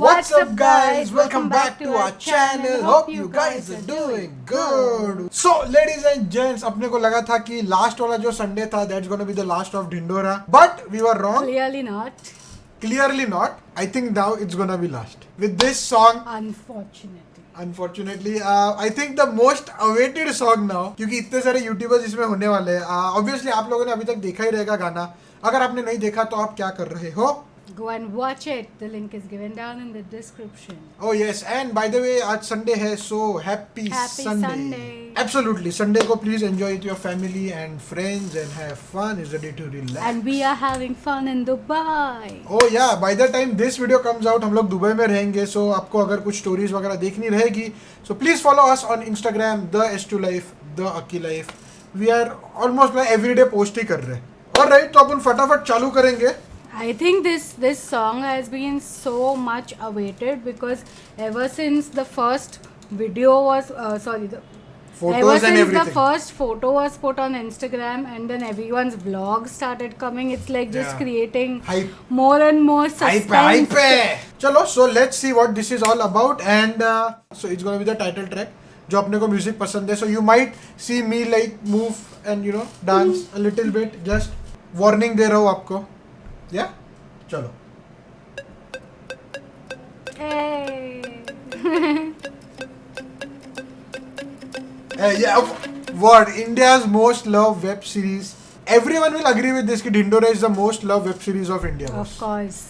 What's up guys? Welcome back to our channel. Hope you guys are doing good. So ladies and gents, अपने को लगा था कि last वाला जो संडे था that's gonna be the last of Dhindora, but we were wrong. Clearly not. Clearly not. I think now it's gonna be last with this song. Unfortunately, I think the most awaited song now, क्योंकि इतने सारे YouTubers इसमें होने वाले हैं. Obviously आप लोगों ने अभी तक देखा ही रहेगा गाना. अगर आपने नहीं देखा तो आप क्या कर रहे हो? go and watch it. The link is given down in the description. Oh yes, and by the way, आज Sunday है, so happy Sunday. Absolutely, Sunday को please enjoy with your family and friends and have fun. Is ready to relax. And we are having fun in Dubai. Oh yeah, by the time this video comes out, हम लोग Dubai में रहेंगे. So आपको अगर कुछ stories वगैरह देखनी रहेगी, so please follow us on Instagram, the S2 Life, the Aki Life. We are almost like everyday post ही कर रहे हैं. Alright, तो अपन फटाफट चालू करेंगे. I think this song has been so much awaited because ever since the first video was Photos and everything. The first photo was put on Instagram and then everyone's vlogs started coming, it's like just creating hype. More and more suspense. Hype. Chalo, so let's see what this is all about, and so it's gonna be the title track. जो अपने को music पसंद है, so you might see me like move and dance a little bit. Just warning दे रहा हूँ आपको. Yeah, चलो. Hey. Yeah, what India's most loved web series. Everyone will agree with this कि Dhindora is the most loved web series of India. Of course.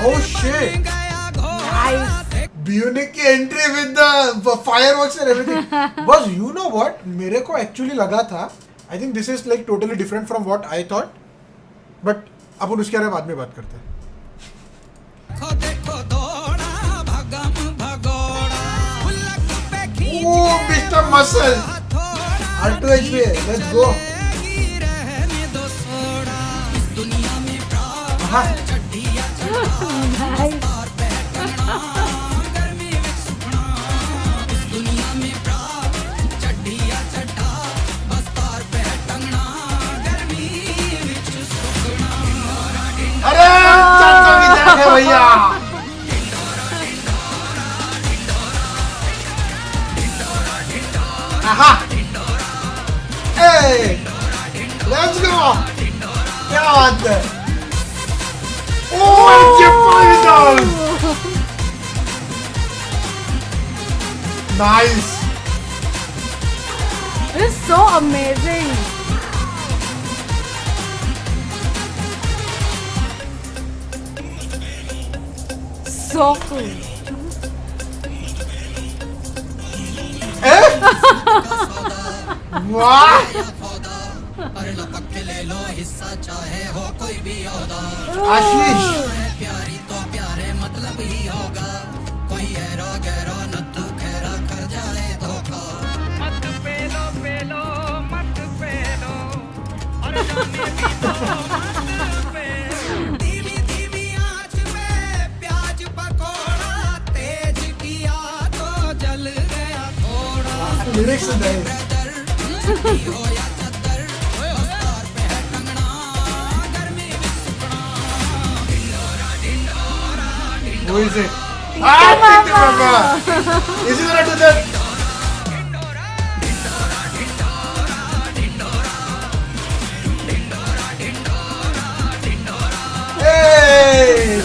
Oh shit! Nice. Bionic की entry with the fireworks and everything. Boss, you know what? मेरे को actually लगा था. I think this is like totally different from what I thought. But अपन उसके बारे में बाद में बात करते हैं. Oh, Mr. Muscle. R2HB, let's go. Nice. अरे चाचा है भैया. Aha! Hey! Let's go! क्या बात है? Oh, के final! Nice! This is so amazing. So cool. वाह! आशीष! प्यारी तो प्यारे मतलब ही होगा. कोई ऐरा गहरा नत्थु खैरा कर जाए धोखा. मत पेलो मत पेलो और जाने भी दो मत पेलो. धीमी आंच में प्याज पकोड़ा तेज किया तो जल गया थोड़ा. लिरिक्स नहीं. हो या चद्दर बस्तार पे है टंगना गर्मी में सुखना. Dhindora Who is it? Titi Mama! Is he gonna do that? Hey!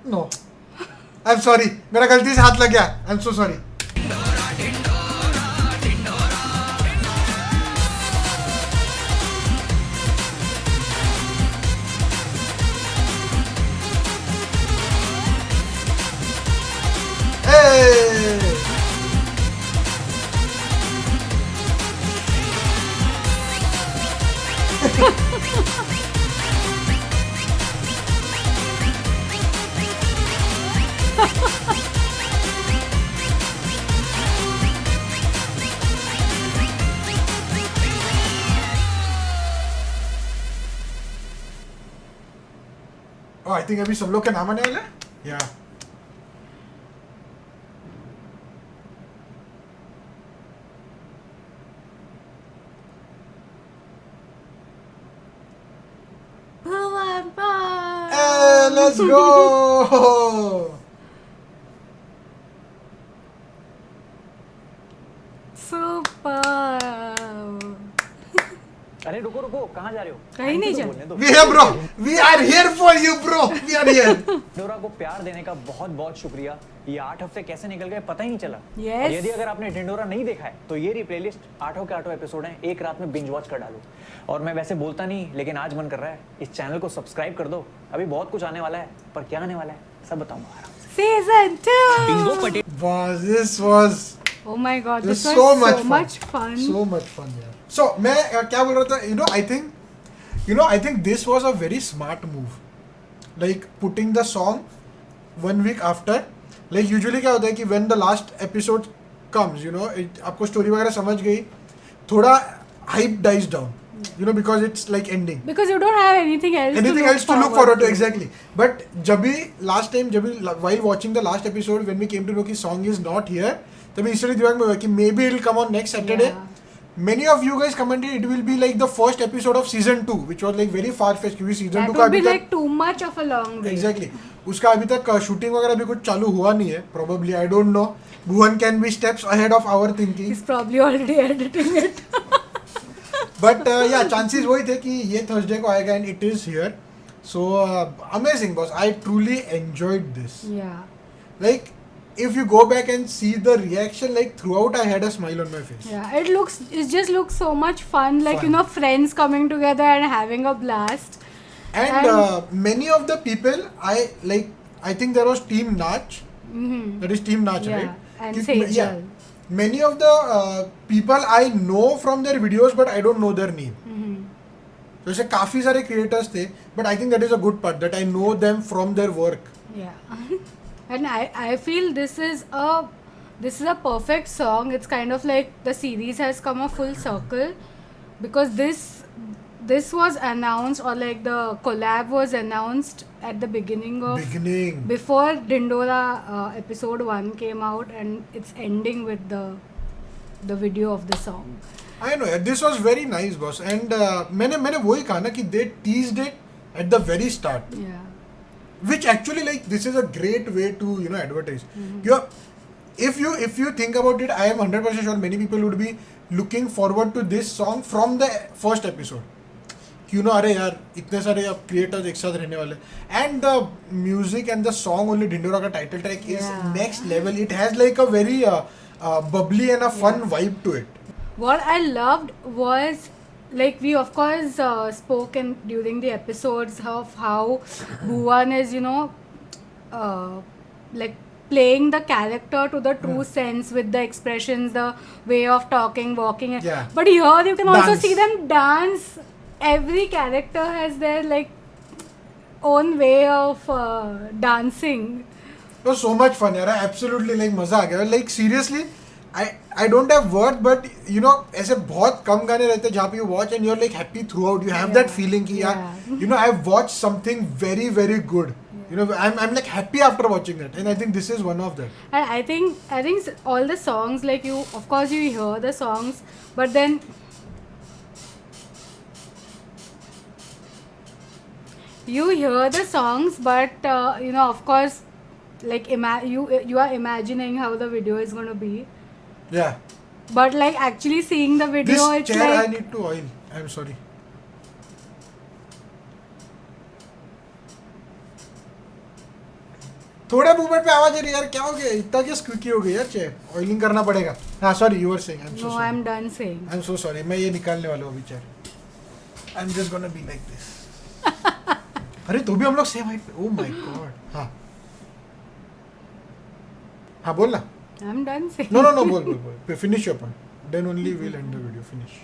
No. I'm sorry. मेरा गलती से हाथ लग गया. I'm so sorry. Hey! Oh, I think अभी सब लोग के नाम आने वाले हैं? Yeah. Hey, let's go! Super. अरे रुको रुको, कहाँ जा रहे हो? कहीं नहीं जा बोलने दो। We here, bro. We are here for you, bro. We are here. Dhindora को प्यार देने का बहुत बहुत शुक्रिया। ये 8 हफ्ते कैसे निकल गए पता ही नहीं चला। Yes. और यदि अगर आपने ढिंडोरा नहीं देखा है तो ये रही प्लेलिस्ट, 8 के 8 एपिसोड हैं, एक रात में बिंज वॉच कर डालो। और मैं वैसे बोलता नहीं, लेकिन आज मन कर रहा है, इस चैनल को सब्सक्राइब कर दो। अभी बहुत कुछ आने वाला है, पर क्या आने वाला है सब बताऊंगा आराम से। Season 2. Wow, this was Oh my god, this so was much so fun. much fun. So much fun, yeah. So मैं क्या बोल रहा था? I think this was a very smart move. Like putting the song 1 week after. Like usually क्या होता है कि when the last episode comes, आपको story वगैरह समझ गई, थोड़ा hype dies down. Because it's like ending. Because you don't have anything else To look forward to, exactly. But while watching the last episode, when we came to know कि song is not here, तभी इसलिए दिमाग में हुआ कि maybe it will come on next Saturday. Yeah. Many of you guys commented it will be like the first episode of season 2, which was like very far-fetched क्योंकि season 2 That का would अभी be तक like too much of a long wait. exactly उसका अभी तक shooting वगैरह भी कुछ चालू हुआ नहीं है. Probably I don't know. Bhuvan can be steps ahead of our thinking. He's probably already editing it. But yeah, chances वही थे कि ये Thursday को आएगा and it is here. So amazing, boss. I truly enjoyed this. Yeah. Like if you go back and see the reaction, like throughout I had a smile on my face. Yeah, it just looks so much fun. Like, Fun. friends coming together and having a blast. And many of the people I think there was Team Nach. Mm-hmm. That is Team Nach, Yeah, right? and Ki- Sejal. yeah. Many of the people I know from their videos, but I don't know their name. Mm-hmm. तो ऐसे काफी सारे creators थे, but I think that is a good part that I know them from their work. Yeah. And I feel this is a perfect song. It's kind of like the series has come a full circle because this was announced, or like the collab was announced at the beginning before Dindora episode 1 came out, and it's ending with the video of the song. I know, this was very nice, boss. And मैंने वही कहा ना कि they teased it at the very start. Yeah. Which actually, like, this is a great way to advertise. If you think about it, I am 100% sure many people would be looking forward to this song from the first episode. अरे यार इतने सारे अब creators एक साथ रहने वाले, and the music and the song only Dindora का title track is next level. It has like a very bubbly and a fun vibe to it. What I loved was, like, we of course spoke during the episodes of how Bhuvan is, like playing the character to the true sense with the expressions, the way of talking, walking. Yeah. But here you can also Dance. see them dance. Every character has their like own way of dancing. It was so much fun, यार. Absolutely, like मजा आ गया. Like seriously, I don't have words, but ऐसे बहुत कम गाने रहते हैं जहाँ पे you watch and you're like happy throughout. You have that feeling कि यार, I've watched something very very good. I'm like happy after watching that, and I think this is one of them. And I think all the songs, like, you of course you hear the songs, but then you hear the songs, but of course, like you are imagining how the video is going to be. Yeah. But like actually seeing the video, This it's chair I like need to oil. I'm sorry. थोड़े movement पे आवाज आ रही है यार, क्या हो गया? इतना क्या स्क्विकी हो गई यार चेयर? ऑयलिंग करना पड़ेगा. हाँ sorry, you were saying. I am so no, sorry. I'm done saying. I am so sorry. मैं ये निकालने वाला हूँ अभी chair. I am just gonna be like this. अरे तो भी हम लोग सेम हाइट पे. Oh my God. हाँ हाँ बोल ना. I'm done saying. No, बोल. Finish your point. Then only we'll end the video. Finish.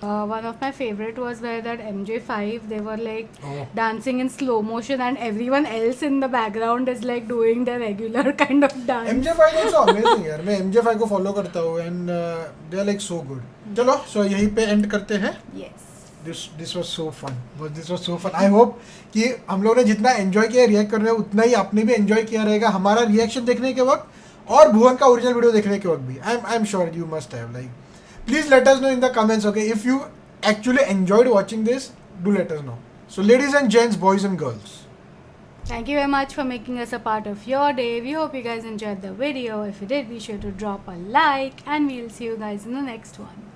One of my favorite was where that MJ5, they were like Oh. dancing in slow motion, and everyone else in the background is like doing their regular kind of dance. MJ5 also amazing यार. मैं MJ5 को follow करता हूँ and they are like so good. चलो, so यहीं पे end करते हैं. Yes. This was so fun, this was so fun. I hope कि हम लोगों ने जितना एंजॉय किया रिएक्ट करने में उतना ही आपने भी एंजॉय किया रहेगा हमारा रिएक्शन देखने के वक्त और भुवन का ओरिजिनल वीडियो देखने के वक्त भी. I am sure you must have. Like please let us know in the comments. Okay, if you actually enjoyed watching this, do let us know. So ladies and gents, boys and girls, Thank you very much for making us a part of your day. We hope you guys enjoyed the video. If you did, be sure to drop a like and we'll see you guys in the next one.